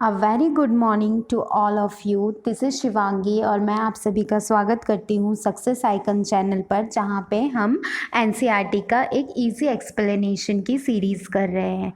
A very good morning to all of you. This is Shivangi और मैं आप सभी का स्वागत करती हूँ सक्सेस आइकन चैनल पर, जहाँ पे हम एनसीईआरटी का एक इजी एक्सप्लेनेशन की सीरीज़ कर रहे हैं।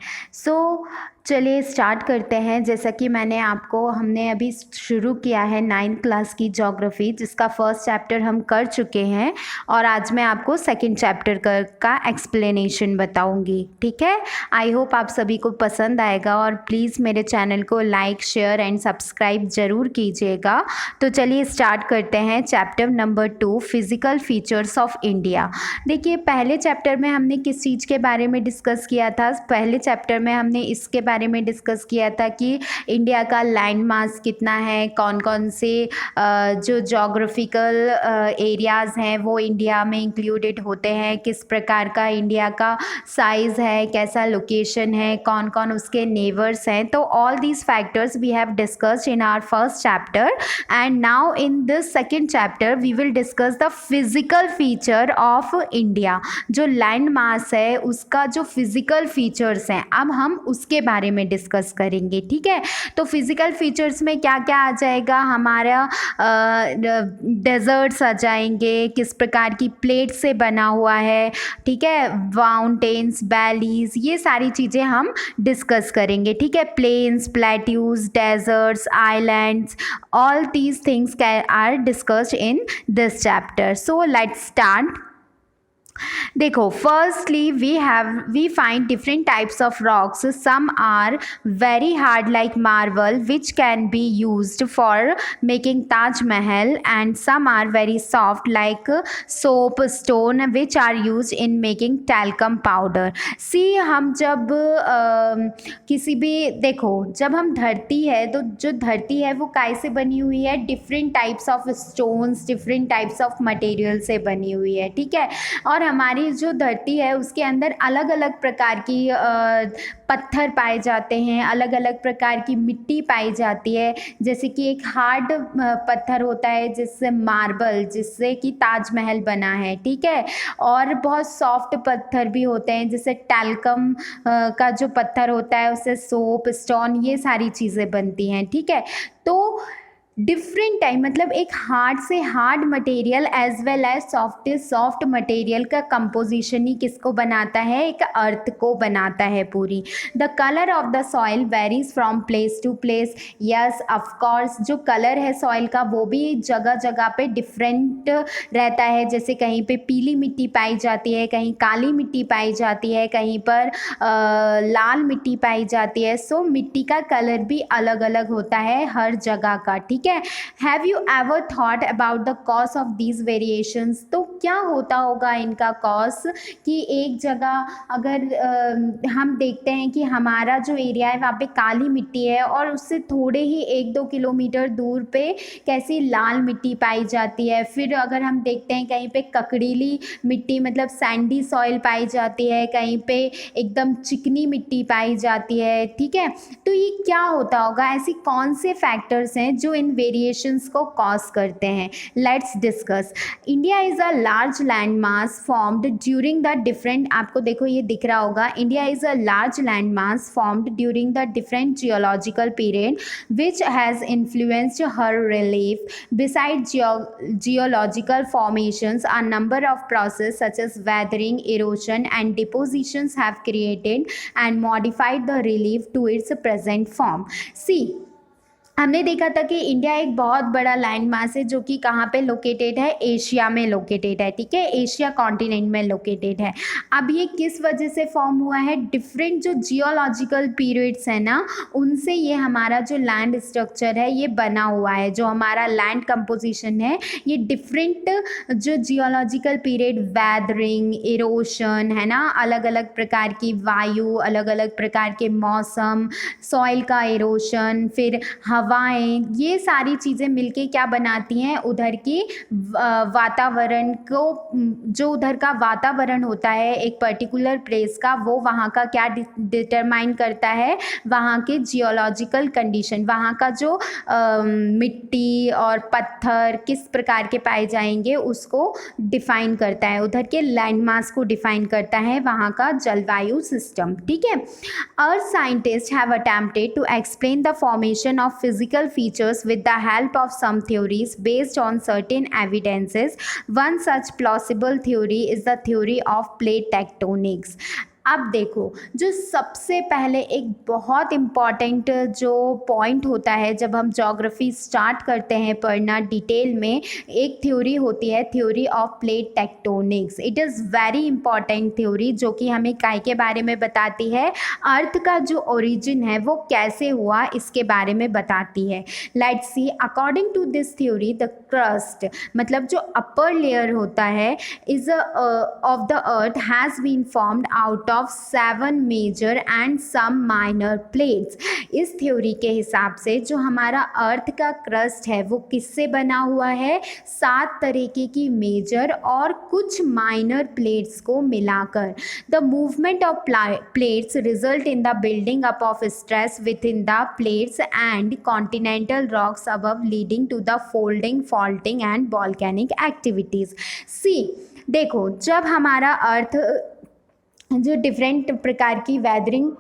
चलिए स्टार्ट करते हैं। जैसा कि हमने अभी शुरू किया है 9th क्लास की ज्योग्राफी, जिसका फर्स्ट चैप्टर हम कर चुके हैं और आज मैं आपको सेकंड चैप्टर का एक्सप्लेनेशन बताऊंगी। ठीक है, आई होप आप सभी को पसंद आएगा और प्लीज़ मेरे चैनल को लाइक शेयर एंड सब्सक्राइब ज़रूर कीजिएगा। तो चलिए स्टार्ट करते हैं। Chapter number 2, physical features of India. देखिए, पहले चैप्टर में हमने किस चीज़ के बारे में डिस्कस किया था? पहले चैप्टर में हमने इसके बारे में डिस्कस किया था कि इंडिया का लैंड मास कितना है, कौन कौन से जो जोग्राफिकल एरियाज़ हैं वो इंडिया में इंक्लूडेड होते हैं, किस प्रकार का इंडिया का साइज़ है, कैसा लोकेशन है, कौन कौन उसके नेबर्स हैं। तो all these factors we have discussed in our first chapter and now in this second chapter we will discuss the physical feature of India. जो लैंड मास है उसका जो फिजिकल फीचर्स हैं, अब हम उसके बारे में डिस्कस करेंगे। ठीक है, तो फिजिकल फीचर्स में क्या क्या आ जाएगा? हमारा डेजर्ट्स आ जाएंगे, किस प्रकार की प्लेट से बना हुआ है, ठीक है, माउंटेन्स, वैलीज, ये सारी चीज़ें हम डिस्कस करेंगे। ठीक है, plains, plateaus, deserts, islands, all these things are discussed in this chapter. So let's start. देखो, firstly we find different types of rocks. Some are very hard like marble which can be used for making Taj Mahal and some are very soft like soap stone which are use in making talcum powder. See हम जब किसी भी, देखो, जब हम धरती है तो जो धरती है वो काय से बनी हुई है? Different types of stones, different types of material से बनी हुई है। ठीक है, और हमारी जो धरती है उसके अंदर अलग अलग प्रकार की पत्थर पाए जाते हैं, अलग अलग प्रकार की मिट्टी पाई जाती है। जैसे कि एक हार्ड पत्थर होता है जिससे मार्बल, जिससे कि ताजमहल बना है। ठीक है, और बहुत सॉफ्ट पत्थर भी होते हैं जैसे टैल्कम का जो पत्थर होता है उससे सोप, स्टोन, ये सारी चीज़ें बनती हैं। ठीक है, तो डिफरेंट टाइप, मतलब एक हार्ड से hard material as well as soft से सॉफ्ट मटेरियल का कंपोजिशन ही किसको बनाता है? एक अर्थ को बनाता है पूरी। The colour of the soil varies from place to place. Yes, of course, जो कलर है सॉइल का वो भी जगह जगह पे डिफरेंट रहता है। जैसे कहीं पे पीली मिट्टी पाई जाती है, कहीं काली मिट्टी पाई जाती है, कहीं पर लाल मिट्टी पाई जाती है। सो मिट्टी का कलर भी अलग अलग होता है हर जगह का। ठीक है, have you ever thought about the cause of these variations? तो क्या होता होगा इनका कॉज कि एक जगह अगर हम देखते हैं कि हमारा जो एरिया है वहाँ पे काली मिट्टी है और उससे थोड़े ही 1-2 किलोमीटर दूर पे कैसी लाल मिट्टी पाई जाती है। फिर अगर हम देखते हैं कहीं पे ककड़ीली मिट्टी, मतलब सैंडी सॉइल पाई जाती है, कहीं पे एकदम चिकनी मिट्टी पाई जाती है। ठीक है, तो ये क्या होता होगा? ऐसी कौन से फैक्टर्स हैं जो इन वेरिएशंस को कॉज करते हैं? Let's discuss. India is a large land mass formed during the different, आपको देखो ये दिख रहा होगा, India is a large land mass formed during the different geological period which has influenced her relief. Besides geological formations, a number of processes such as weathering, erosion, and depositions have created and modified the relief to its present form. See, हमने देखा था कि India एक बहुत बड़ा land mass है जो कि कहाँ पे लोकेटेड है? एशिया में लोकेटेड है। ठीक है, एशिया कॉन्टिनेंट में लोकेटेड है। अब ये किस वजह से फॉर्म हुआ है? डिफरेंट जो जियोलॉजिकल पीरियड्स है ना, उनसे ये हमारा जो लैंड स्ट्रक्चर है ये बना हुआ है। जो हमारा लैंड कंपोजिशन है ये डिफरेंट जो जियोलॉजिकल पीरियड, वैदरिंग, इरोशन, है ना, अलग अलग प्रकार की वायु, अलग अलग प्रकार के मौसम, सॉइल का इरोशन, फिर हवा हवाएं, ये सारी चीज़ें मिलके क्या बनाती हैं, उधर की वातावरण को, जो उधर का वातावरण होता है एक पर्टिकुलर प्लेस का, वो वहाँ का क्या डिटरमाइन करता है, वहाँ के जियोलॉजिकल कंडीशन, वहाँ का जो मिट्टी और पत्थर किस प्रकार के पाए जाएंगे उसको डिफाइन करता है, उधर के लैंडमार्क्स को डिफाइन करता है वहाँ का जलवायु सिस्टम। ठीक है। Earth scientist have attempted to explain the formation of physical features with the help of some theories based on certain evidences. One such plausible theory is the theory of plate tectonics. अब देखो, जो सबसे पहले एक बहुत important जो point होता है जब हम ज्योग्राफी स्टार्ट करते हैं पढ़ना डिटेल में, एक थ्योरी होती है theory of plate tectonics. It is very important theory जो कि हमें काय के बारे में बताती है, अर्थ का जो ओरिजिन है वो कैसे हुआ इसके बारे में बताती है। Let's see, according to this theory the crust, मतलब जो अपर लेयर होता है is of the earth has been formed out of 7 major and some minor plates. इस थ्योरी के हिसाब से जो हमारा अर्थ का क्रस्ट है वो किससे बना हुआ है, 7 तरीके की मेजर और कुछ माइनर प्लेट्स को मिलाकर। The movement of plates result in the building up of stress within the plates and continental rocks above leading to the folding, faulting and volcanic activities. सी देखो, जब हमारा अर्थ जो डिफरेंट प्रकार की वेदरिंग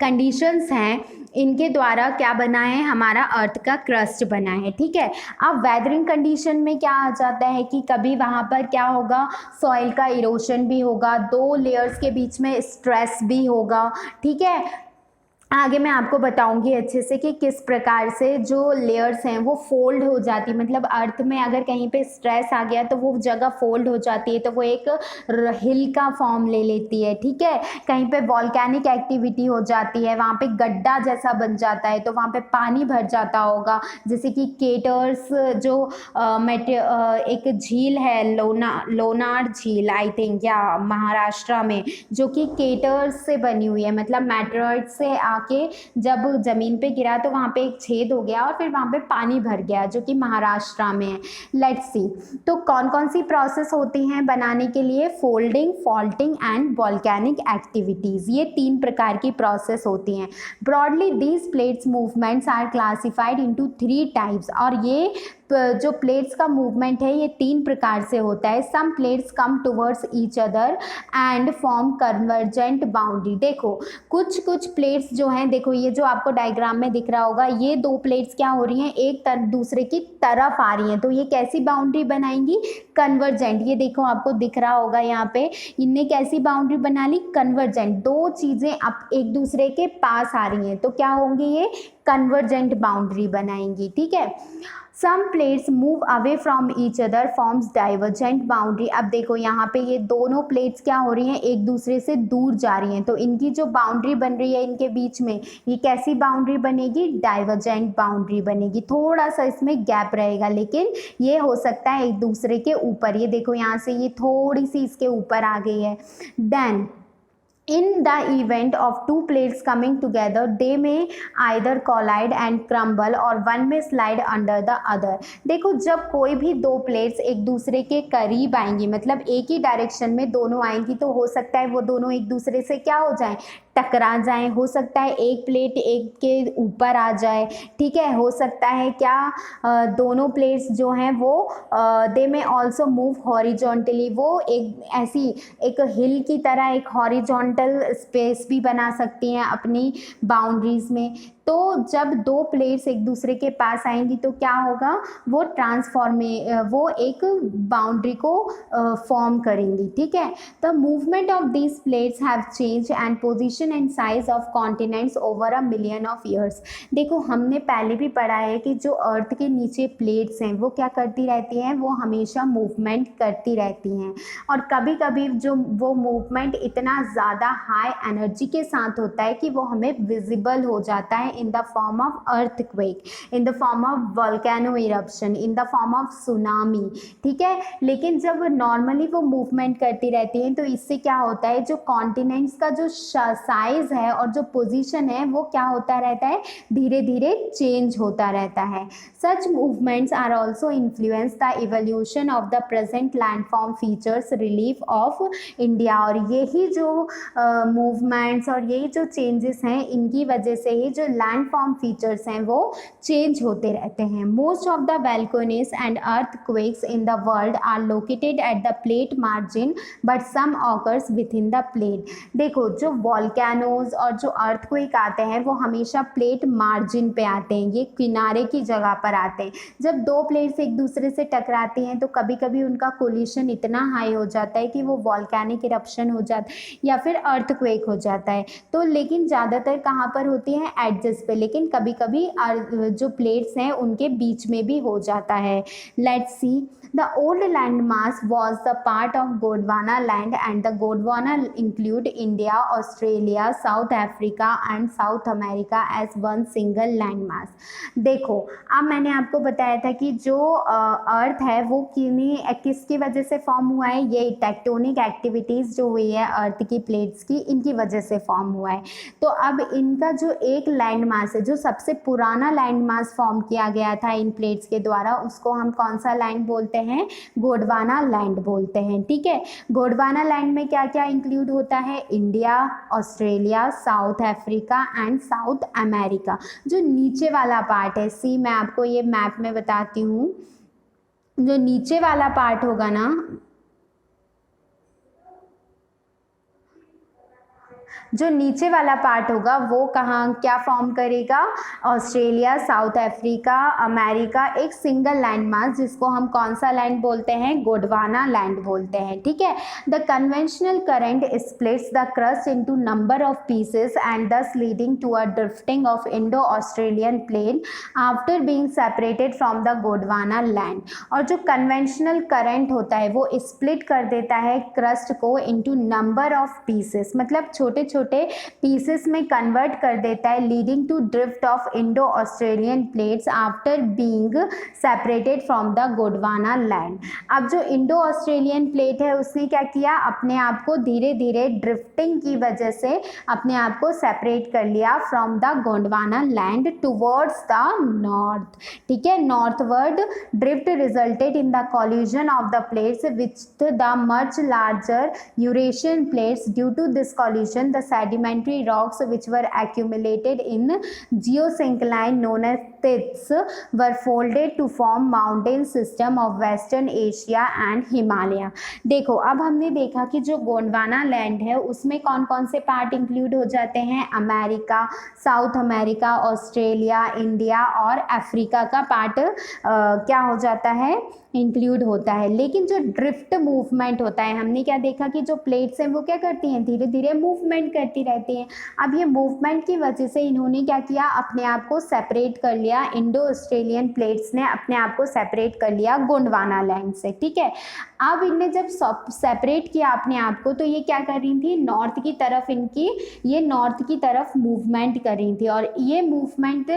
कंडीशंस हैं इनके द्वारा क्या बना है, हमारा अर्थ का क्रस्ट बना है। ठीक है। अब वेदरिंग कंडीशन में क्या आ जाता है कि कभी वहाँ पर क्या होगा, सॉइल का इरोशन भी होगा, 2 लेयर्स के बीच में स्ट्रेस भी होगा। ठीक है। आगे मैं आपको बताऊंगी अच्छे से कि किस प्रकार से जो लेयर्स हैं वो फोल्ड हो जाती, मतलब अर्थ में अगर कहीं पे स्ट्रेस आ गया तो वो जगह फोल्ड हो जाती है, तो वो एक हिल का फॉर्म ले लेती है। ठीक है। कहीं पे वॉल्केनिक एक्टिविटी हो जाती है, वहाँ पे गड्ढा जैसा बन जाता है, तो वहाँ पे पानी भर जाता होगा। जैसे कि केटर्स जो एक झील है, लोनार झील आई थिंक, या महाराष्ट्र में, जो कि केटर्स से बनी हुई है, मतलब मेटेरॉइड से आके जब जमीन पे गिरा तो वहाँ पे एक छेद हो गया और फिर वहाँ पे पानी भर गया, जो कि महाराष्ट्र में है। लेट्स सी, तो कौन कौन सी प्रोसेस होती हैं बनाने के लिए, folding, faulting and volcanic activities, ये 3 प्रकार की प्रोसेस होती हैं। Broadly these plates movements are classified into 3 types, और ये जो प्लेट्स का मूवमेंट है ये 3 प्रकार से होता है। Some plates come towards each other and form convergent boundary. देखो, कुछ प्लेट्स जो हैं, देखो ये जो आपको डायग्राम में दिख रहा होगा, ये 2 प्लेट्स क्या हो रही हैं, एक दूसरे की तरफ आ रही हैं, तो ये कैसी बाउंड्री बनाएंगी, कन्वर्जेंट। ये देखो आपको दिख रहा होगा यहाँ पे, इनने कैसी बाउंड्री बना ली, कन्वर्जेंट। 2 चीज़ें अब एक दूसरे के पास आ रही हैं तो क्या होंगी, ये कन्वर्जेंट बाउंड्री बनाएंगी। ठीक है। Some plates move away from each other forms divergent boundary. अब देखो यहाँ पे ये दोनों प्लेट्स क्या हो रही हैं, एक दूसरे से दूर जा रही हैं, तो इनकी जो बाउंड्री बन रही है इनके बीच में, ये कैसी बाउंड्री बनेगी, डाइवर्जेंट बाउंड्री बनेगी। थोड़ा सा इसमें गैप रहेगा, लेकिन ये हो सकता है एक दूसरे के ऊपर। ये देखो यहाँ से ये थोड़ी सी इसके ऊपर आ गई है। Then in the event of 2 plates coming together, they may either collide and crumble or one may slide under the other। देखो, जब कोई भी 2 प्लेट्स एक दूसरे के करीब आएंगी, मतलब एक ही डायरेक्शन में दोनों आएंगी, तो हो सकता है वो दोनों एक दूसरे से क्या हो जाएं, टकरा जाएं। हो सकता है एक प्लेट एक के ऊपर आ जाए। ठीक है। हो सकता है क्या, दोनों प्लेट्स जो हैं वो दे में ऑल्सो मूव हॉरिजॉन्टली, वो एक ऐसी एक हिल की तरह एक हॉरिजॉन्टल स्पेस भी बना सकती हैं अपनी बाउंड्रीज में। तो जब 2 प्लेट्स एक दूसरे के पास आएंगी तो क्या होगा, वो एक बाउंड्री को फॉर्म करेंगी। ठीक है। The movement of these plates have change and position and size of continents over a million of years. देखो, हमने पहले भी पढ़ा है कि जो अर्थ के नीचे प्लेट्स हैं वो क्या करती रहती हैं, वो हमेशा मूवमेंट करती रहती हैं, और कभी कभी जो वो मूवमेंट इतना ज़्यादा हाई एनर्जी के साथ होता है कि वो हमें विजिबल हो जाता है in the form of earthquake, in the form of volcano eruption, in the form of tsunami। ठीक है। लेकिन जब नॉर्मली वो मूवमेंट करती रहती हैं तो इससे क्या होता है, जो कॉन्टिनेंट्स का जो साइज साइज है और जो पोजीशन है वो क्या होता रहता है, धीरे धीरे चेंज होता रहता है। Such movements are also influence the evolution of the present landform features relief of India. और यही जो मूवमेंट्स और यही जो चेंजेस हैं, इनकी वजह से ही जो लैंडफॉर्म फीचर्स हैं वो चेंज होते रहते हैं। Most of the volcanoes and earthquakes in the world are located at the plate margin but some occurs within the plate. देखो, जो वोल्केनोज और जो अर्थक्वेक आते हैं वो हमेशा प्लेट मार्जिन पे आते हैं, ये किनारे की जगह पर आते हैं। जब दो प्लेट्स एक दूसरे से टकराती हैं तो कभी कभी उनका कोलिशन इतना हाई हो जाता है कि वो वॉल्केनिक इरप्शन हो जाता है या फिर अर्थक्वेक हो जाता है। तो लेकिन ज़्यादातर कहाँ पर होती है, एडजस्ट पे, लेकिन कभी कभी जो प्लेट्स हैं उनके बीच में भी हो जाता है। Let's C, the old landmass was the part of Gondwana land and the Gondwana include India, Australia, South Africa and South America as one single landmass। देखो, अब मैंने आपको बताया था कि जो अर्थ है वो किसकी वजह से फॉर्म हुआ है, ये टेक्टोनिक एक्टिविटीज़ जो हुई है अर्थ की प्लेट्स की, इनकी वजह से फॉर्म हुआ है। तो अब इनका जो एक लैंड मास है, जो सबसे पुराना लैंड मास फॉर्म किया गया था इन प्लेट्स के द्वारा, उसको हम कौन सा लैंड बोलते हैं, गोंडवाना लैंड बोलते हैं। ठीक है, गोंडवाना लैंड में क्या क्या इंक्लूड होता है, India, Australia, south Africa and south America. जो नीचे वाला पार्ट है, सी मैं आपको ये मैप में बताती हूँ, जो नीचे वाला पार्ट होगा ना, जो नीचे वाला पार्ट होगा वो कहाँ क्या फॉर्म करेगा, ऑस्ट्रेलिया, साउथ अफ्रीका, अमेरिका, एक सिंगल लैंड मास, जिसको हम कौन सा लैंड बोलते हैं, गोंडवाना लैंड बोलते हैं। ठीक है, the conventional current splits the crust into number of pieces and thus leading to a drifting of Indo Australian plane after being separated from the Gondwana land. और जो कन्वेंशनल करंट होता है वो स्प्लिट कर देता है क्रस्ट को इनटू नंबर ऑफ पीसेस, मतलब छोटे छोटे पीसेस में कन्वर्ट कर देता है, leading to drift of Indo Australian plates after being separated from the Gondwana land. अब जो इंडो ऑस्ट्रेलियन प्लेट है उसने क्या किया, अपने आप को धीरे धीरे ड्रिफ्टिंग की वजह से अपने आप को सेपरेट कर लिया from the Gondwana land towards the north. ठीक है, northward drift resulted in the collision of the plates with the much larger Eurasian plates. Due to this collision the sedimentary rocks which were accumulated in geosyncline known as pits were folded to form mountain system of Western Asia and Himalaya। देखो, अब हमने देखा कि जो Gondwana land है उसमें कौन कौन से पार्ट इंक्लूड हो जाते हैं, America, south America, Australia, India और अफ्रीका का पार्ट क्या हो जाता है, इंक्लूड होता है। लेकिन जो ड्रिफ्ट मूवमेंट होता है, हमने क्या देखा कि जो प्लेट्स हैं वो क्या करती हैं, धीरे धीरे मूवमेंट करती रहती हैं। अब ये मूवमेंट की वजह से इन्होंने क्या किया, अपने आप को सेपरेट कर लिया, इंडो ऑस्ट्रेलियन प्लेट्स ने अपने आप को सेपरेट कर लिया गोंडवाना लैंड से। ठीक है, अब इनने जब सेपरेट किया अपने आप को तो ये क्या कर रही थी, नॉर्थ की तरफ ये नॉर्थ की तरफ मूवमेंट कर रही थी। और ये मूवमेंट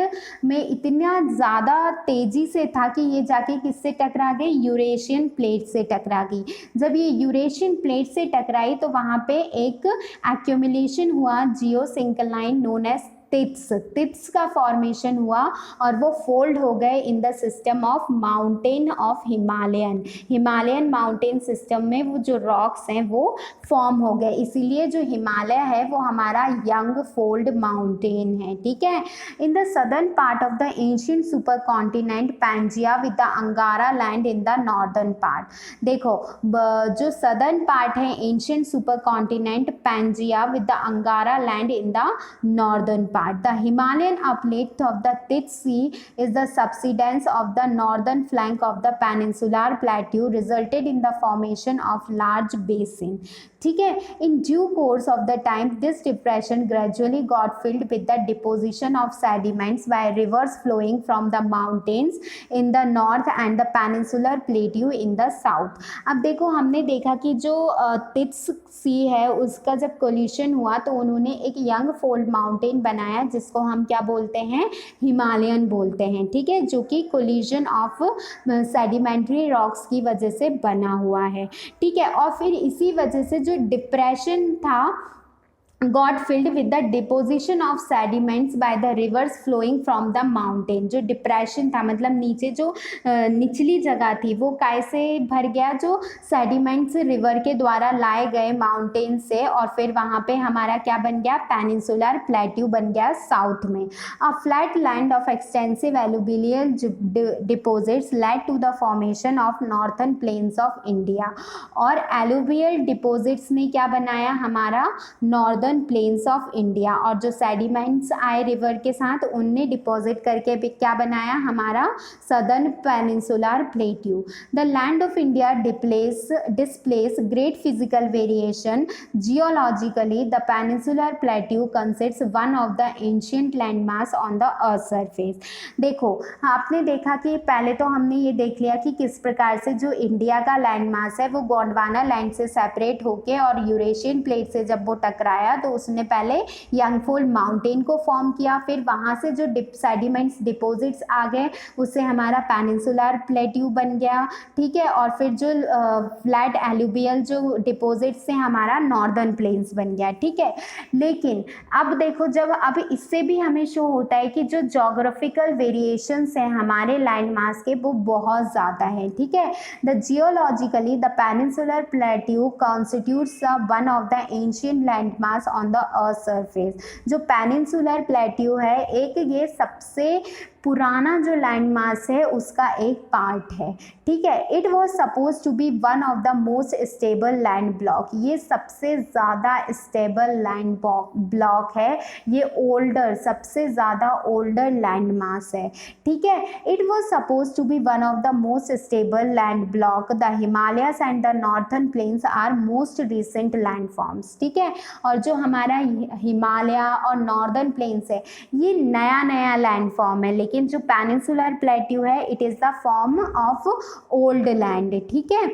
में इतना ज़्यादा तेज़ी से था कि ये जाके किससे टकरा गई, यूरेशियन प्लेट से टकरा गई। जब ये यूरेशियन प्लेट से टकराई तो वहाँ पे एक एक्यूमुलेशन हुआ जियोसिंक्लाइन नोन एज तित्स का फॉर्मेशन हुआ और वो फोल्ड हो गए in the system of mountain of Himalayan mountain system में वो जो रॉक्स हैं वो फॉर्म हो गए। इसीलिए जो हिमालय है वो हमारा यंग फोल्ड माउंटेन है। ठीक है, in the southern part of the ancient super continent Pangaea with the अंगारा land in the northern part. देखो, जो सदर्न पार्ट है ancient super continent Pangaea with the अंगारा land in the northern part. The Himalayan uplift of the Tits Sea is the subsidence of the northern flank of the peninsular plateau, resulted in the formation of large basin। ठीक है, in due course of the time this depression gradually got filled with the deposition of sediments by rivers flowing from the mountains in the north and the peninsular plateau in the south। अब देखो, हमने देखा कि जो तित्स सी है उसका जब collision हुआ तो उन्होंने एक यंग फोल्ड माउंटेन बनाया जिसको हम क्या बोलते हैं, हिमालयन बोलते हैं। ठीक है, जो कि कोल्यूशन ऑफ सेडिमेंट्री रॉक्स की वजह से बना हुआ है। ठीक है, और फिर इसी वजह से जो डिप्रेशन था got filled with the deposition of sediments by the rivers flowing from the mountain। जो डिप्रेशन था, मतलब नीचे जो निचली जगह थी, वो कैसे भर गया? जो सेडिमेंट्स रिवर के द्वारा लाए गए माउंटेन से, और फिर वहाँ पे हमारा क्या बन गया? पेनिनसुलर प्लेट्यू बन गया साउथ में। A flat land of extensive alluvial deposits led to the formation of northern plains of India. और एलुवियल डिपोजिट्स ने क्या बनाया? हमारा नॉर्दर्न प्लेन्स ऑफ इंडिया। और जो सेडिमेंट्स आए रिवर के साथ, उनने डिपॉजिट करके भी क्या बनाया? हमारा southern peninsular plateau. The land of India displace great physical variation geologically. The peninsular plateau consists one of the ancient landmass on the earth surface. देखो, आपने देखा कि पहले तो हमने ये देख लिया कि किस प्रकार से जो इंडिया का लैंडमास है वो गोंडवाना लैंड से सेपरेट होके और यूरेशियन प्लेट से जब वो टकराया तो उसने पहले यंगफोल्ड माउंटेन को फॉर्म किया, फिर वहाँ से जो सेडिमेंट्स डिपॉजिट्स आ गए उससे हमारा पेनिनसुलर प्लेट्यू बन गया, ठीक है। और फिर जो फ्लैट एलुवियल जो डिपॉजिट्स से हमारा नॉर्दर्न प्लेन्स बन गया, ठीक है। लेकिन अब देखो, जब अब इससे भी हमें शो होता है कि जो जोग्राफिकल वेरिएशंस हैं हमारे लैंड मास के, वो बहुत ज़्यादा है, ठीक है। The geologically the peninsular plateau constitutes one of the ancient landmass on the earth surface. जो पेनिनसुलर प्लेट्यू है, एक ये सबसे पुराना जो लैंड मास है उसका एक पार्ट है, ठीक है। It was suppose to be one of the most stable land block. ये सबसे ज़्यादा स्टेबल लैंड ब्लॉक है, ये ओल्डर, सबसे ज़्यादा ओल्डर लैंड मास है, ठीक है। It was suppose to be one of the most stable land block. The Himalayas and the northern plains are most recent land forms, ठीक है। और जो हमारा हिमालय और नॉर्दर्न प्लेन्स है, ये नया नया लैंड फॉर्म है, लेकिन जो पेनिनसुलर प्लेट्यू है, it is the form of old land, ठीक है।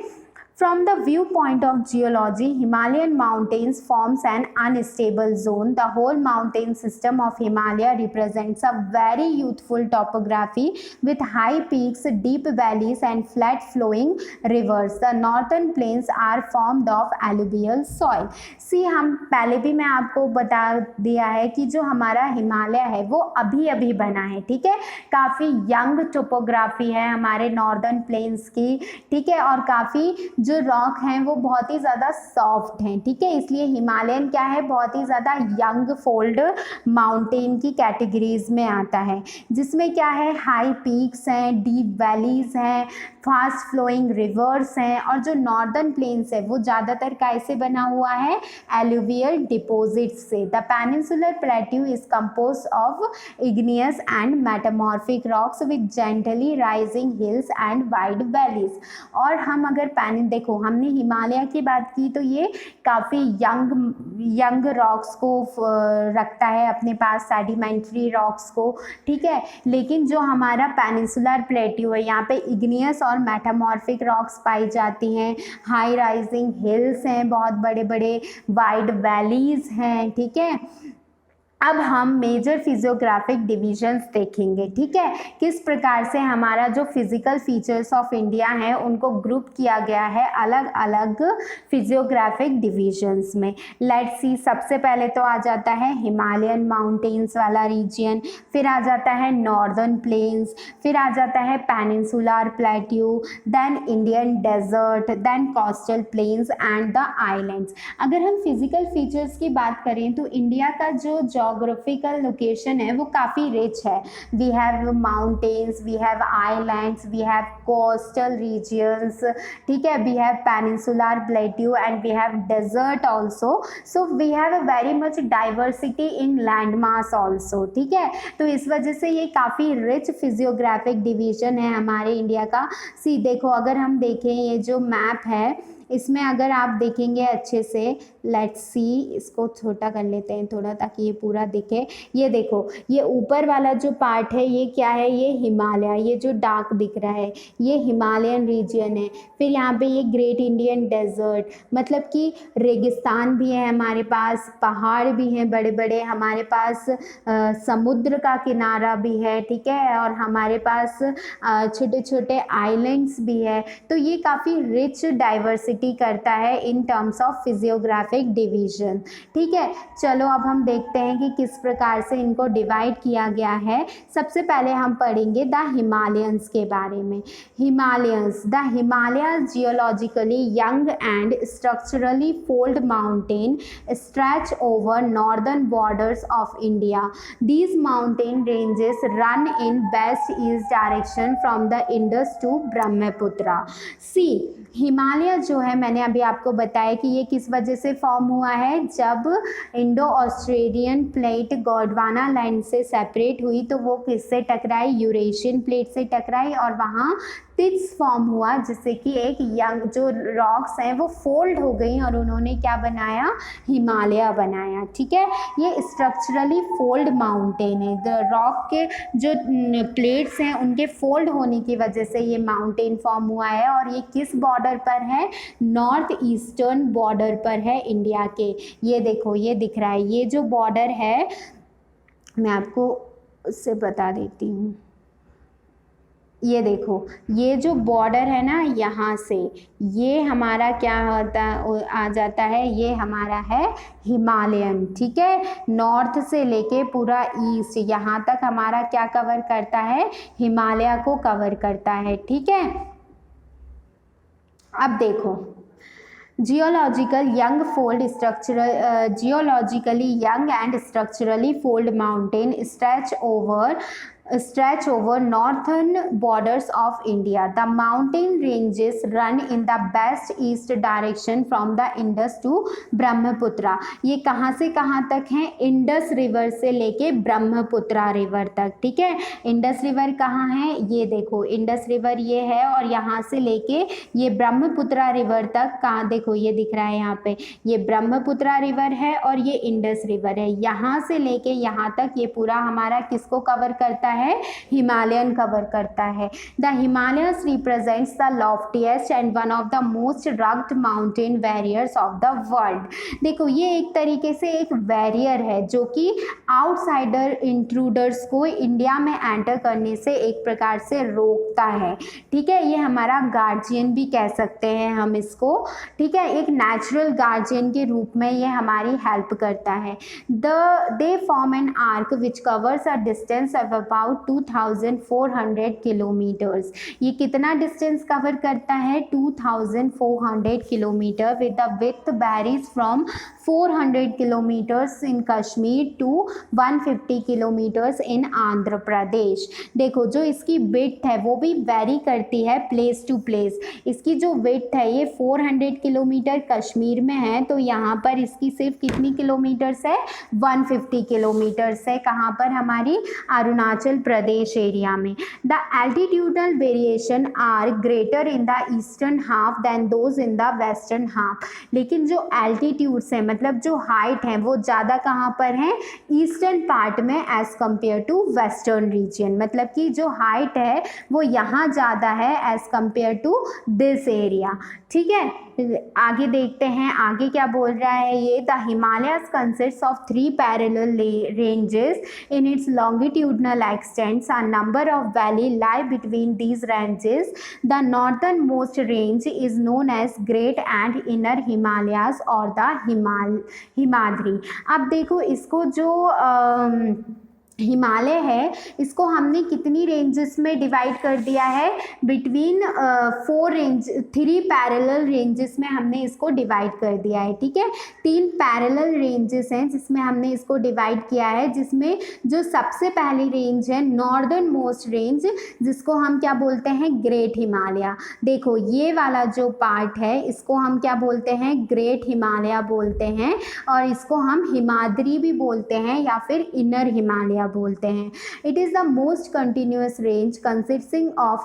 From the viewpoint of geology, Himalayan mountains forms an unstable zone. The whole mountain system of Himalaya represents a very youthful topography with high peaks, deep valleys and flat flowing rivers. The northern plains are formed of alluvial soil. See, हम पहले भी मैं आपको बता दिया है कि जो हमारा हिमालय है वो अभी अभी बना है, ठीक है। काफ़ी यंग टोपोग्राफी है हमारे नॉर्दर्न प्लेन्स की, ठीक है। और काफ़ी जो रॉक हैं वो बहुत ही ज़्यादा सॉफ्ट हैं, ठीक है। इसलिए हिमालयन क्या है, बहुत ही ज़्यादा यंग फोल्ड माउंटेन की कैटेगरीज में आता है, जिसमें क्या है, हाई पीक्स हैं, डीप वैलीज हैं, फास्ट फ्लोइंग रिवर्स हैं। और जो नॉर्दर्न प्लेन्स है वो ज़्यादातर कैसे बना हुआ है? एलुवियल डिपोजिट्स से। The peninsular plateau is compose of igneous and metamorphic rocks with gently rising hills and wide valleys. और हम अगर देखो, हमने हिमालय की बात की तो ये काफ़ी यंग रॉक्स को रखता है अपने पास, सेडिमेंट्री रॉक्स को, ठीक है। लेकिन जो हमारा पेनिनसुलर प्लेट्यू है, यहाँ पे इग्नियस और मेटामॉर्फिक रॉक्स पाई जाती हैं, हाई राइजिंग हिल्स हैं, बहुत बड़े बड़े वाइड वैलीज हैं, ठीक है। अब हम मेजर फिजियोग्राफिक डिविजन्स देखेंगे, ठीक है। किस प्रकार से हमारा जो फिजिकल फीचर्स ऑफ इंडिया हैं उनको ग्रुप किया गया है अलग अलग फिजियोग्राफिक डिविजन्स में। लेट्स सी, सबसे पहले तो आ जाता है हिमालयन माउंटेन्स वाला रीजन, फिर आ जाता है नॉर्दर्न प्लेन्स, फिर आ जाता है peninsular plateau, then Indian desert, then coastal plains and the islands. अगर हम फिजिकल फीचर्स की बात करें तो इंडिया का जो जोग्राफिकल लोकेशन है वो काफ़ी रिच है। We have mountains, we have islands, we have coastal regions, ठीक है, we have peninsular plateau and we have desert also. So we have a very much diversity in land mass also, ठीक है। तो इस वजह से ये काफ़ी रिच फिजियोग्राफिक डिवीजन है हमारे इंडिया का। सी देखो, अगर हम देखें ये जो मैप है, इसमें अगर आप देखेंगे अच्छे से, लेट्स सी, इसको छोटा कर लेते हैं थोड़ा ताकि ये पूरा दिखे। ये देखो, ये ऊपर वाला जो पार्ट है ये क्या है? ये हिमालय, ये जो डार्क दिख रहा है ये हिमालयन रीजन है। फिर यहाँ पे ये ग्रेट इंडियन डेजर्ट, मतलब कि रेगिस्तान भी है हमारे पास, पहाड़ भी हैं बड़े बड़े, हमारे पास समुद्र का किनारा भी है, ठीक है। और हमारे पास छोटे छोटे आइलैंड्स भी है। तो ये काफ़ी रिच डाइवर्सिटी डाइवर्सिटी करता है in terms of physiographic division. ठीक है, चलो अब हम देखते हैं कि किस प्रकार से इनको डिवाइड किया गया है। सबसे पहले हम पढ़ेंगे द हिमालयंस के बारे में। Himalayans, the Himalayas geologically young and structurally fold mountain stretch over northern borders of India. These mountain ranges run in west east direction from the Indus to Brahmaputra. See, Himalaya जो है मैंने अभी आपको बताया कि ये किस वजह से फॉर्म हुआ है, जब Indo Australian plate Gondwana land से सेपरेट हुई तो वो किससे टकराई, यूरेशियन प्लेट से टकराई और वहाँ पिट्स फॉर्म हुआ जिससे कि एक यंग जो रॉक्स हैं वो फोल्ड हो गई और उन्होंने क्या बनाया, हिमालय बनाया। ठीक है, ये स्ट्रक्चरली फोल्ड माउंटेन है। द रॉक के जो प्लेट्स हैं उनके फोल्ड होने की वजह से ये माउंटेन फॉर्म हुआ है और ये किस बॉर्डर पर है, नॉर्थ ईस्टर्न बॉर्डर पर है इंडिया के। ये देखो ये दिख रहा है, ये जो बॉर्डर है मैं आपको उससे बता देती हूँ। ये देखो ये जो बॉर्डर है ना, यहाँ से ये हमारा क्या होता आ जाता है, ये हमारा है हिमालयन। ठीक है, नॉर्थ से लेके पूरा ईस्ट यहाँ तक हमारा क्या कवर करता है, हिमालय को कवर करता है। ठीक है, अब देखो geologically young and structurally fold mountain stretch over northern borders of India. The mountain ranges run in the west east direction from the Indus to Brahmaputra. ये कहाँ से कहाँ तक हैं, इंडस रिवर से लेके ब्रह्मपुत्रा रिवर तक। ठीक है, इंडस रिवर कहाँ है, ये देखो इंडस रिवर ये है और यहाँ से लेके ये ब्रह्मपुत्रा रिवर तक कहाँ, देखो ये दिख रहा है यहाँ पे, ये ब्रह्मपुत्रा रिवर है और ये इंडस रिवर है। यहाँ से लेके यहाँ तक ये पूरा हमारा किसको कवर करता है, हिमालयन कवर करता है। The Himalayas represents the loftiest and one of the most rugged mountain barriers of the world. देखो ये एक तरीके से एक बैरियर है जो कि आउटसाइडर इंट्रूडर्स को इंडिया में एंटर करने से एक प्रकार से रोकता है। ठीक है, ये हमारा गार्जियन भी कह सकते हैं हम इसको। ठीक है, एक नेचुरल गार्जियन के रूप में ये हमारी हेल्प करता है। They form an arc which covers a distance of about 2400 kilometres. ये कितना डिस्टेंस कवर करता है, 2400 kilometre with the width varies from 400 kilometres in Kashmir to 150 kilometres in Andhra Pradesh. देखो जो इसकी विड्थ है वो भी वेरी करती है प्लेस टू प्लेस। इसकी जो विड्थ है ये 400 किलोमीटर कश्मीर में है, तो यहाँ पर इसकी सिर्फ कितनी किलोमीटर्स है, 150 किलोमीटर्स है। कहाँ पर, हमारी अरुणाचल प्रदेश एरिया में। The altitudinal variation are greater in the eastern half than those in the western half. लेकिन जो एल्टीट्यूड्स हैं मतलब जो हाइट है वो ज़्यादा कहाँ पर है, ईस्टर्न पार्ट में as compare to western region. मतलब कि जो हाइट है वो यहाँ ज़्यादा है as compare to this area. ठीक है, आगे देखते हैं आगे क्या बोल रहा है ये। The Himalayas consist of 3 parallel ranges in its longitudinal extents. A number of valleys lie between these ranges. The northernmost range is known as Great and Inner Himalayas or the Himadri. अब देखो इसको जो हिमालय है इसको हमने कितनी ranges में divide कर दिया है, बिटवीन 3 पैरेलल रेंजेस में हमने इसको डिवाइड कर दिया है। ठीक है, 3 पैरेलल रेंजेस हैं जिसमें हमने इसको डिवाइड किया है, जिसमें जो सबसे पहली रेंज है नॉर्दर्न मोस्ट रेंज, जिसको हम क्या बोलते हैं, ग्रेट हिमालय। देखो ये वाला जो पार्ट है इसको हम क्या बोलते हैं, ग्रेट हिमालय बोलते हैं, और इसको हम हिमाद्री भी बोलते हैं या फिर इनर हिमालय बोलते हैं। It is the most continuous range consisting of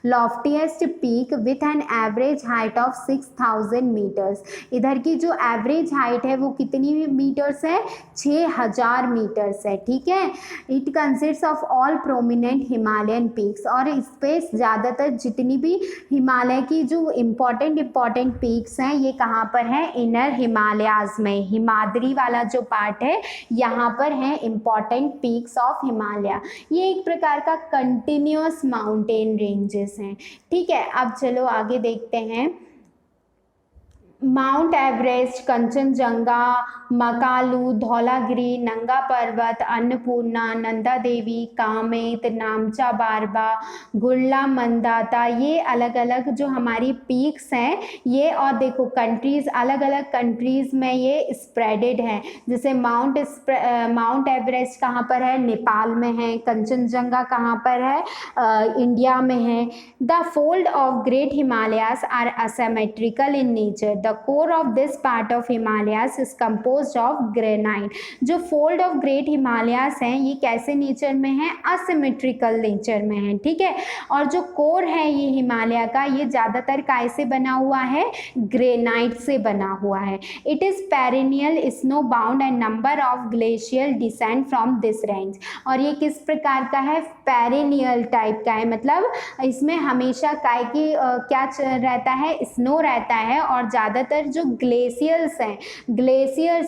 loftiest peak with an average height of 6000 metres. इधर की जो एवरेज हाइट है वो कितनी मीटर्स है, 6000 मीटर्स है। ठीक है, it consist of all prominent Himalayan peaks, और इस पे ज़्यादातर जितनी भी हिमालय की जो इम्पॉर्टेंट पीक्स हैं ये कहाँ पर हैं, इनर हिमालयाज में। हिमाद्री वाला जो पार्ट है यहाँ पर है इम्पॉर्टेंट पीक्स ऑफ हिमालय। ये एक प्रकार का कंटिन्यूअस माउंटेन रेंजेस हैं। ठीक है, अब चलो आगे देखते हैं। माउंट एवरेस्ट, कंचनजंगा, मकालू, धौलागिरी, नंगा पर्वत, अन्नपूर्णा, नंदा देवी, कामेत, नामचा बारबा, गुरला मंदाता, ये अलग अलग जो हमारी पीक्स हैं ये, और देखो कंट्रीज़, अलग अलग कंट्रीज़ में ये स्प्रेडेड हैं। जैसे माउंट एवरेस्ट कहाँ पर है? नेपाल में है। कंचनजंगा कहाँ पर है? इंडिया में है। The fold of great Himalayas are asymmetrical in nature. The core of this part of Himalayas is composed of granite. जो fold of great Himalayas हैं ये कैसे नेचर में है? असिमेट्रिकल नेचर में है, ठीक है। और जो कोर है ये हिमालय का, ये ज़्यादातर काय से बना हुआ है? ग्रेनाइट से बना हुआ है। It is perennial snow bound and number of glacial descent from this range. और ये किस प्रकार का है? पेरिनियल टाइप का है, मतलब इसमें हमेशा काय की क्या रहता है? स्नो रहता है। और ज़्यादातर जो ग्लेशियर्स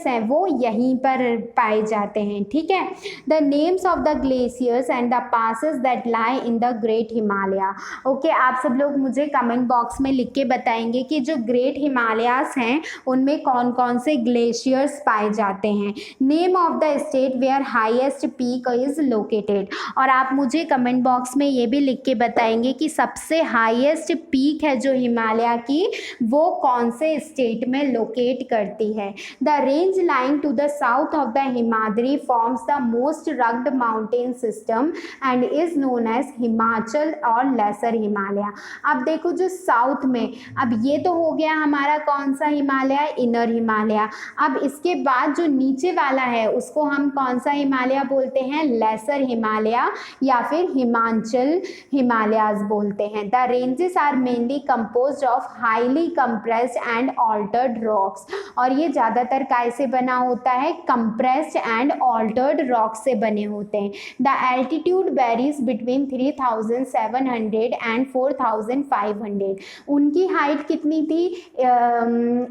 हैं वो यहीं पर पाए जाते हैं, ठीक है। The names of the glaciers and the passes that lie in the great Himalaya. Okay, आप सब लोग मुझे कमेंट बॉक्स में लिख के बताएंगे कि जो ग्रेट हिमालयास हैं उनमें कौन कौन से ग्लेशियर्स पाए जाते हैं। Name of the state where highest peak is located. और आप मुझे कमेंट बॉक्स में ये भी लिख के बताएंगे कि सबसे हाईएस्ट पीक है जो हिमालय की, वो कौन से स्टेट में लोकेट करती है। The range lying to the south of the Himadri forms the most rugged mountain system and is known as Himachal और लेसर हिमालय। अब देखो जो साउथ में, अब ये तो हो गया हमारा कौन सा हिमालय? इनर हिमालय। अब इसके बाद जो नीचे वाला है उसको हम कौन सा हिमालय बोलते हैं? लेसर हिमालय या फिर हिमाचल हिमालयाज बोलते हैं। The ranges are mainly composed of highly compressed and altered rocks. और ये ज़्यादातर काय से बना होता है? कंप्रेस्ड एंड ऑल्टर्ड रॉक से बने होते हैं। The altitude varies between 3700 and 4500। उनकी हाइट कितनी थी?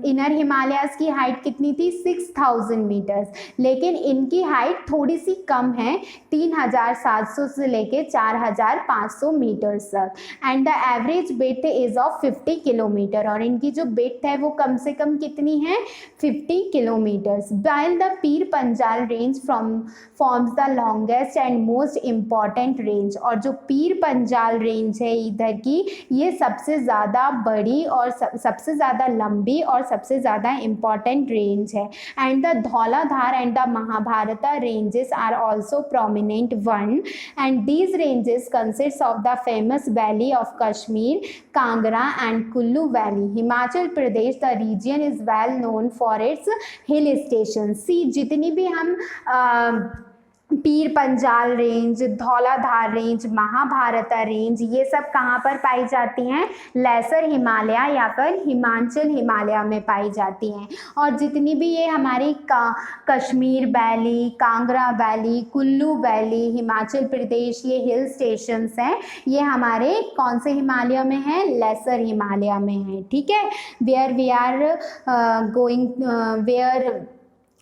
इनर हिमालयाज की हाइट कितनी थी? 6000 मीटर्स। लेकिन इनकी हाइट थोड़ी सी कम है, 3700 से लेके 4500 मीटर्स तक। And the average width is of 50 kilometre. और इनकी जो विड्थ है वो कम से कम कितनी है? 50 kilometres. while the Pir Panjal range forms the longest and most important range. और जो पीर पंजाल रेंज है इधर की, ये सबसे ज़्यादा बड़ी और सबसे ज़्यादा लंबी और सबसे ज़्यादा इम्पॉर्टेंट रेंज है। And the Dhauladhar and the Mahabharata ranges are also prominent one, and these ranges consist of the famous valley of Kashmir, Kangra and Kullu Valley. Himachal Pradesh, the region is well known for its hill stations. See, जितनी भी हम पीर Panjal range, Dhauladhar range, Mahabharata range, ये सब कहाँ पर पाई जाती हैं? Laser Himalaya या फिर हिमाचल हिमालय में पाई जाती हैं। और जितनी भी ये हमारी Kashmir valley, Kangra valley, Kullu valley, Himachal Pradesh, ये हिल स्टेशंस हैं, ये हमारे कौन से हिमालय में हैं? लेसर हिमालय में हैं, ठीक है। वेयर वी आर वेयर,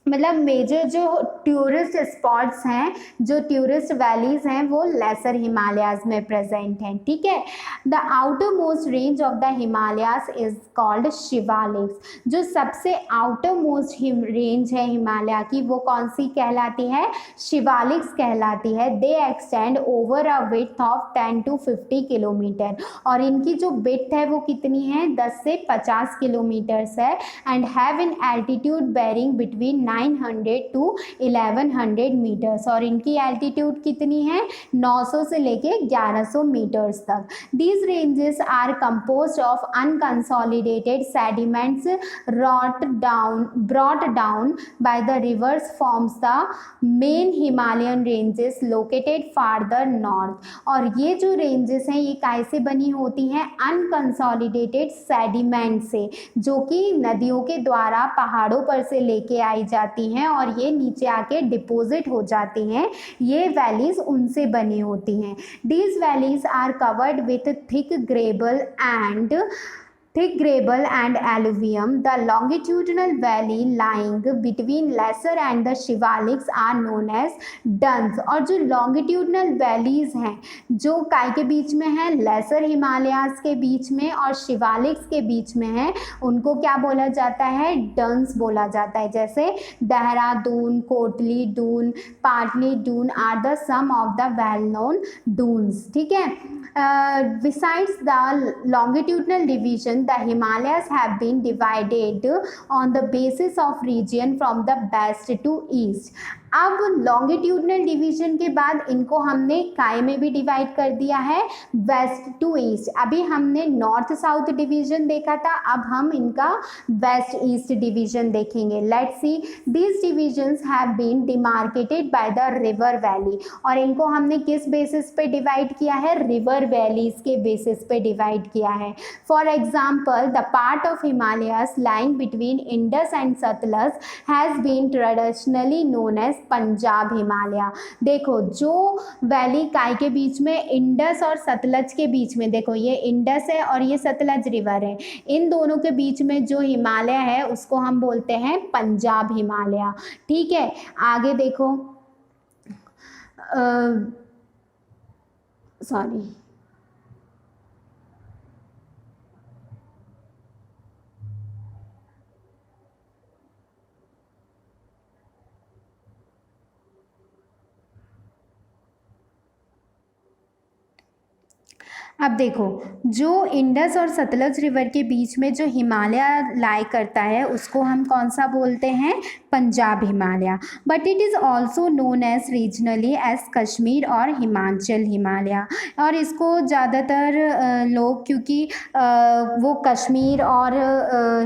मतलब मेजर जो टूरिस्ट स्पॉट्स हैं, जो टूरिस्ट वैलीज़ हैं, वो लेसर हिमालयाज में प्रेजेंट हैं, ठीक है। The outer most range of the Himalayas is called Shivaliks. जो सबसे आउटर मोस्ट रेंज है हिमालय की, वो कौन सी कहलाती है? शिवालिक्स कहलाती है। दे extend over a width of 10 to 50 kilometre. और इनकी जो विड्थ है वो कितनी है? 10 से 50 किलोमीटर्स है। And have in altitude varying between 900 to 1100 metres. और इनकी एल्टीट्यूड कितनी है? 900 से लेके 1100 मीटर्स तक। These ranges are composed of unconsolidated sediments brought down by the rivers forms the main Himalayan ranges located farther north। और ये जो रेंजेस हैं ये कैसे बनी होती हैं? अनकंसोलिडेटेड सेडिमेंट से, जो कि नदियों के द्वारा पहाड़ों पर से लेके आई जाती हैं और ये नीचे आके डिपॉजिट हो जाती हैं। ये वैलीज उनसे बनी होती हैं। These valleys are covered with thick gravel and thick gravel and alluvium. The longitudinal valley lying between lesser and the Shivaliks are known as dunes. और जो longitudinal valleys हैं जो काय के बीच में है, लेसर हिमालयाज के बीच में और शिवालिक्स के बीच में है, उनको क्या बोला जाता है, डन्स बोला जाता है. जैसे Dehradun, Kotli Dun, Patli Dun are the some of the well known Duns. ठीक है. Besides the longitudinal division, the Himalayas have been divided on the basis of region from the west to east. अब लॉन्गिट्यूडनल डिवीजन के बाद इनको हमने काय में भी डिवाइड कर दिया है, वेस्ट टू ईस्ट. अभी हमने नॉर्थ साउथ डिवीजन देखा था, अब हम इनका वेस्ट ईस्ट डिवीजन देखेंगे. Let's see, these divisions have been demarcated by the river valley. और इनको हमने किस बेसिस पे डिवाइड किया है, रिवर वैलीज के बेसिस पे डिवाइड किया है. For example, the part of Himalayas lying between Indus and Sutlej has been traditionally known as Punjab Himalaya. देखो, जो वैली काय के बीच में, इंडस और सतलज के बीच में, देखो ये इंडस है और ये सतलज रिवर है, इन दोनों के बीच में जो हिमालय है उसको हम बोलते हैं पंजाब हिमालय. ठीक है. आगे देखो, सॉरी, अब देखो, जो इंडस और सतलज रिवर के बीच में जो हिमालय लाई करता है उसको हम कौन सा बोलते हैं, Punjab Himalaya. But it is also known as regionally as Kashmir और हिमाचल हिमालय. और इसको ज़्यादातर लोग, क्योंकि वो कश्मीर और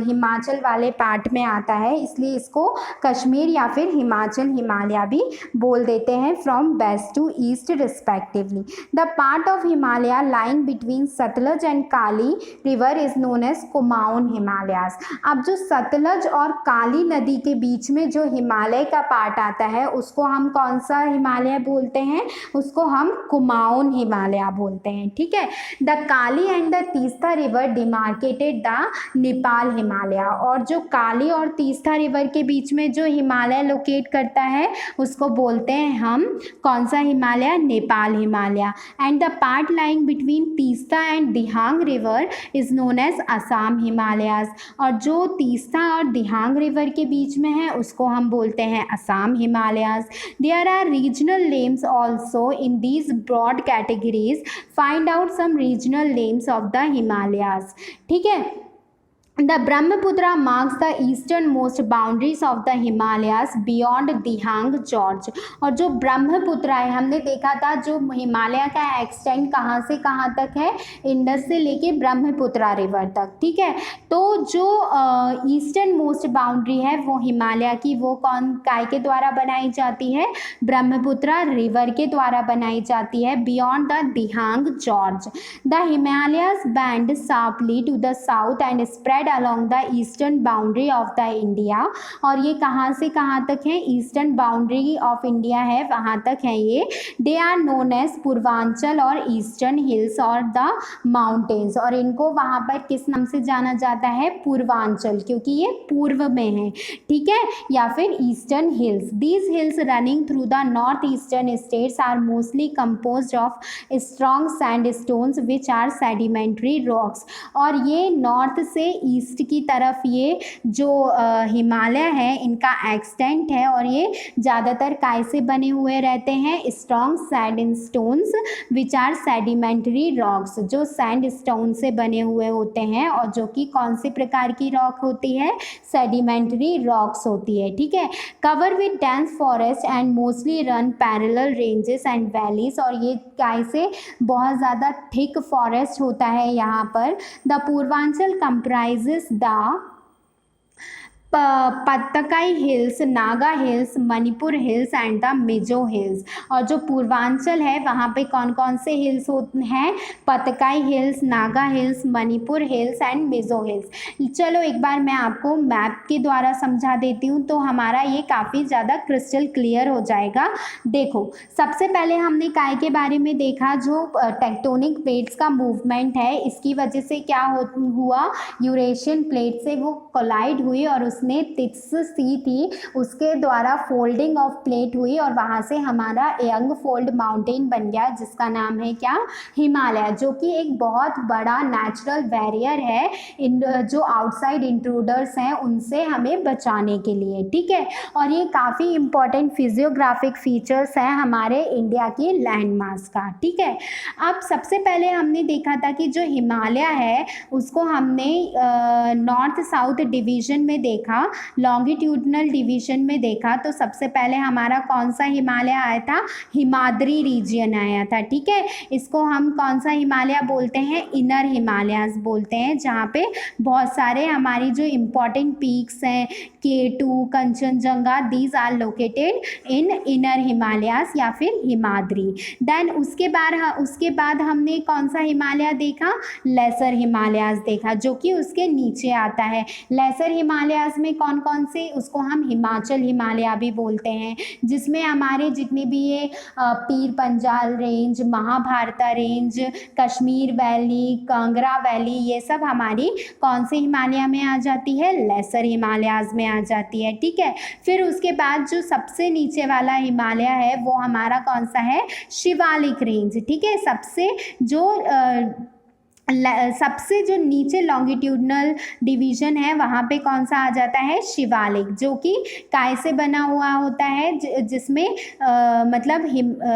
हिमाचल वाले पार्ट में आता है, इसलिए इसको कश्मीर या फिर हिमाचल हिमालय भी बोल देते हैं, from west to east respectively. The part of Himalaya lying between Sutlej and Kali river is known as Kumaon Himalayas. अब जो सतलज और काली नदी के बीच में जो हिमालय का पार्ट आता है उसको हम कौन सा हिमालय बोलते हैं, उसको हम कुमाऊन हिमालय बोलते हैं. ठीक है. The Kali and the Teesta river demarcated the Nepal Himalaya. और जो काली और तीस्ता रिवर के बीच में जो हिमालय लोकेट करता है उसको बोलते हैं हम कौन सा Himalaya, Nepal Himalaya. And the part lying between Teesta and Dihang river is known as Assam Himalayas. और जो तीस्ता और दिहांग रिवर के बीच में है उसको हम बोलते हैं Assam Himalayas. There are regional names also in these broad categories. Find out some regional names of the Himalayas. ठीक है. The Brahmaputra marks the easternmost boundaries of the Himalayas beyond Dihang Gorge. और जो ब्रह्मपुत्र है, हमने देखा था जो हिमालय का एक्सटेंड कहाँ से कहाँ तक है, इंडस से लेके ब्रह्मपुत्र रिवर तक. ठीक है. तो जो ईस्टर्न मोस्ट बाउंड्री है वो हिमालय की, वो कौन काय के द्वारा बनाई जाती है, ब्रह्मपुत्र रिवर के द्वारा बनाई जाती है, beyond the Dihang gorge. The Himalayas bend sharply to the south and spread along the eastern boundary of the India. और ये कहाँ से कहाँ तक है, ईस्टर्न बाउंड्री ऑफ इंडिया है वहाँ तक है ये. They are known as Purvanchal और ईस्टर्न हिल्स और द माउंटेन्स. और इनको वहाँ पर किस नाम से जाना जाता है, पूर्वांचल, क्योंकि ये पूर्व में है. ठीक है. या फिर eastern hills. These hills running through the north eastern states are mostly composed of strong sandstones which are sedimentary rocks. और ये नॉर्थ से ईस्ट की तरफ ये जो हिमालय है इनका एक्सटेंट है और ये ज़्यादातर काय से बने हुए रहते हैं, strong sandstones which are sedimentary rocks, जो सैंडस्टोन से बने हुए होते हैं और जो कि कौन से प्रकार की रॉक होती है, सेडिमेंट्री रॉक्स होती है. ठीक है. Cover with dense forest and mostly run parallel ranges and valleys. और ये काय से बहुत ज़्यादा थिक फॉरेस्ट होता है यहाँ पर. The Purvanchal comprises the Patkai hills, Naga hills, Manipur hills and the Mizo hills. और जो पूर्वांचल है वहाँ पे कौन कौन से हिल्स हैं? Patkai hills, Naga hills, Manipur hills and Mizo hills. चलो एक बार मैं आपको मैप के द्वारा समझा देती हूँ तो हमारा ये काफ़ी ज़्यादा क्रिस्टल क्लियर हो जाएगा। देखो, सबसे पहले हमने काय के बारे में देखा, जो टेक्टोनिक प्लेट्स का मूवमेंट है, इसकी वजह से क्या हुआ, यूरेशियन प्लेट से वो कोलाइड हुई और उसने टिप्स सी थी, उसके द्वारा फोल्डिंग ऑफ प्लेट हुई और वहाँ से हमारा यंग फोल्ड माउंटेन बन गया जिसका नाम है क्या? हिमालय, जो कि एक बहुत बड़ा नेचुरल बैरियर है इन जो आउटसाइड इंट्रूडर्स हैं उनसे हमें बचाने के लिए, ठीक है। और ये काफ़ी इम्पोर्टेंट फिजियोग्राफिक फीचर्स हैं हमारे इंडिया की लैंडमार्क्स का, ठीक है। अब सबसे पहले हमने देखा था कि जो हिमालय है उसको हमने नॉर्थ साउथ डिवीजन में देखा, लॉन्गिट्यूडनल डिवीजन में देखा। तो सबसे पहले हमारा कौन सा हिमालय आया था? हिमाद्री रीजन आया था, ठीक है। इसको हम कौन सा हिमालय बोलते हैं? इनर हिमालयाज बोलते हैं, जहाँ पे बहुत सारे हमारी जो इम्पोर्टेंट पीक्स हैं, K2, Kanchenjunga, these are located in inner Himalayas या फिर हिमाद्री। देन उसके बाद हमने कौन सा हिमालय देखा? लेसर हिमालयाज देखा, जो कि उसके नीचे आता है। लेसर हिमालयाज में कौन कौन से? उसको हम हिमाचल हिमालय भी बोलते हैं, जिसमें हमारे जितने भी ये Pir Panjal range, Mahabharata range, Kashmir valley, Kangra valley, ये सब हमारी कौन से हिमालय में आ जाती है? लेसर हिमालयाज में आ जाती है, ठीक है। फिर उसके बाद जो सबसे नीचे वाला हिमालय है वो हमारा कौन सा है? शिवालिक रेंज, ठीक है। सबसे जो नीचे लॉन्गिट्यूडनल डिवीजन है वहाँ पे कौन सा आ जाता है? शिवालिक, जो कि काय से बना हुआ होता है, जिसमें मतलब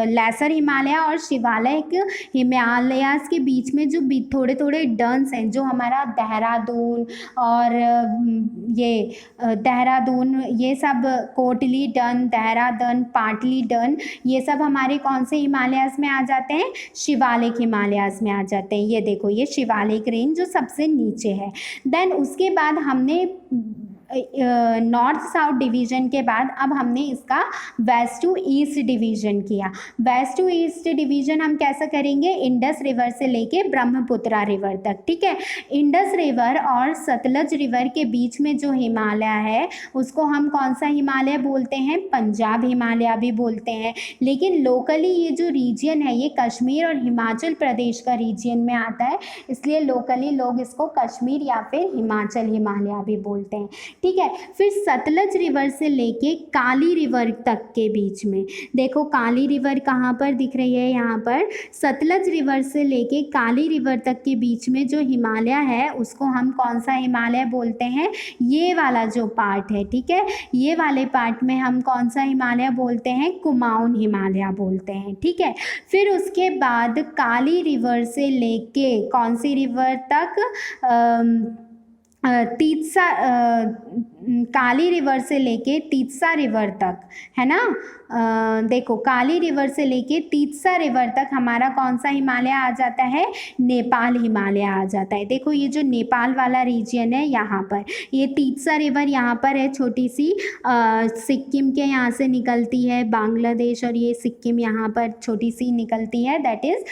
लेसर हिमालय और शिवालिक हिमालयाज के बीच में जो थोड़े थोड़े डन्स हैं, जो हमारा देहरादून और देहरादून, ये सब कोटली डन, देहरादून, पाटली डन, ये सब हमारे कौन से हिमालयाज में आ जाते हैं? शिवालिक हिमालयाज में आ जाते हैं। ये देखो, ये शिवालिक रेंज जो सबसे नीचे है। देन उसके बाद हमने नॉर्थ साउथ डिवीजन के बाद अब हमने इसका वेस्ट टू ईस्ट डिवीजन किया। वेस्ट टू ईस्ट डिवीजन हम कैसा करेंगे? इंडस रिवर से लेके ब्रह्मपुत्रा रिवर तक, ठीक है। इंडस रिवर और सतलज रिवर के बीच में जो हिमालय है उसको हम कौन सा हिमालय बोलते हैं? पंजाब हिमालय भी बोलते हैं। लेकिन लोकली ये जो रीजन है ये कश्मीर और हिमाचल प्रदेश का रीजन में आता है, इसलिए लोकली लोग इसको कश्मीर या फिर हिमाचल हिमालय भी बोलते हैं, ठीक है। फिर सतलज रिवर से लेके काली रिवर तक के बीच में, देखो काली रिवर कहाँ पर दिख रही है? यहाँ पर। सतलज रिवर से लेके काली रिवर तक के बीच में जो हिमालय है उसको हम कौन सा हिमालय बोलते हैं? ये वाला जो पार्ट है, ठीक है, ये वाले पार्ट में हम कौन सा हिमालय बोलते हैं? कुमाऊन हिमालय बोलते हैं, ठीक है। फिर उसके बाद काली रिवर से लेके कौन सी रिवर तक? काली रिवर से लेके तीत्सा रिवर तक, है ना। देखो, काली रिवर से लेके तीत्सा रिवर तक हमारा कौन सा हिमालय आ जाता है? नेपाल हिमालय आ जाता है। देखो, ये जो नेपाल वाला रीजन है यहाँ पर, ये तीत्सा रिवर यहाँ पर है, छोटी सी सिक्किम के यहाँ से निकलती है, बांग्लादेश और ये सिक्किम यहाँ पर छोटी सी निकलती है, दैट इज़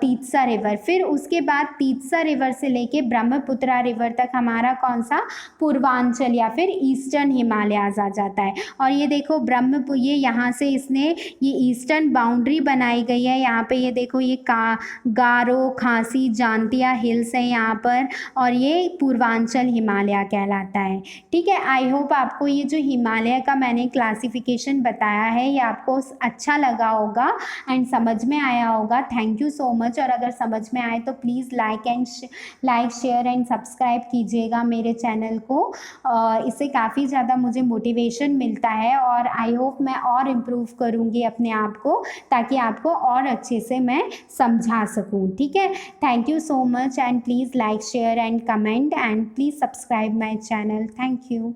तीत्सा रिवर। फिर उसके बाद तीत्सा रिवर से लेके ब्रह्मपुत्रा रिवर तक हमारा कौन सा? पूर्वांचल या फिर ईस्टर्न हिमालयाज आ जाता है। और ये देखो ये यहाँ से इसने ये ईस्टर्न बाउंड्री बनाई गई है। यहाँ पे ये देखो, ये गारो, खासी, जांतिया हिल्स है यहाँ पर, और ये पूर्वांचल हिमालय कहलाता है, ठीक है। आई होप आपको ये जो हिमालय का मैंने क्लासिफिकेशन बताया है ये आपको अच्छा लगा होगा एंड समझ में आया होगा। Thank you so much. और अगर समझ में आए तो please like share and subscribe कीजिएगा मेरे चैनल को। इससे काफ़ी ज़्यादा मुझे मोटिवेशन मिलता है और आई होप मैं और इम्प्रूव करूँगी अपने आप को, ताकि आपको और अच्छे से मैं समझा सकूँ, ठीक है। Thank you so much and please like share and comment and please subscribe my channel. Thank you.